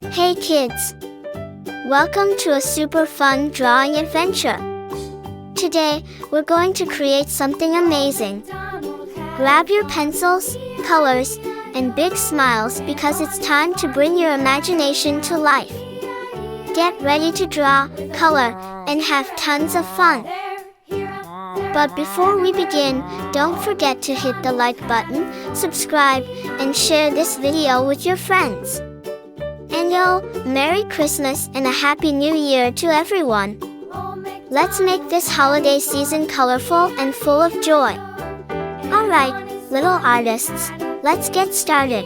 Hey kids! Welcome to a super fun drawing adventure. Today, we're going to create something amazing. Grab your pencils, colors, and big smiles because it's time to bring your imagination to life. Get ready to draw, color, and have tons of fun. But before we begin, don't forget to hit the like button, subscribe, and share this video with your friends. And Merry Christmas and a Happy New Year to everyone! Let's make this holiday season colorful and full of joy. Alright, little artists, let's get started.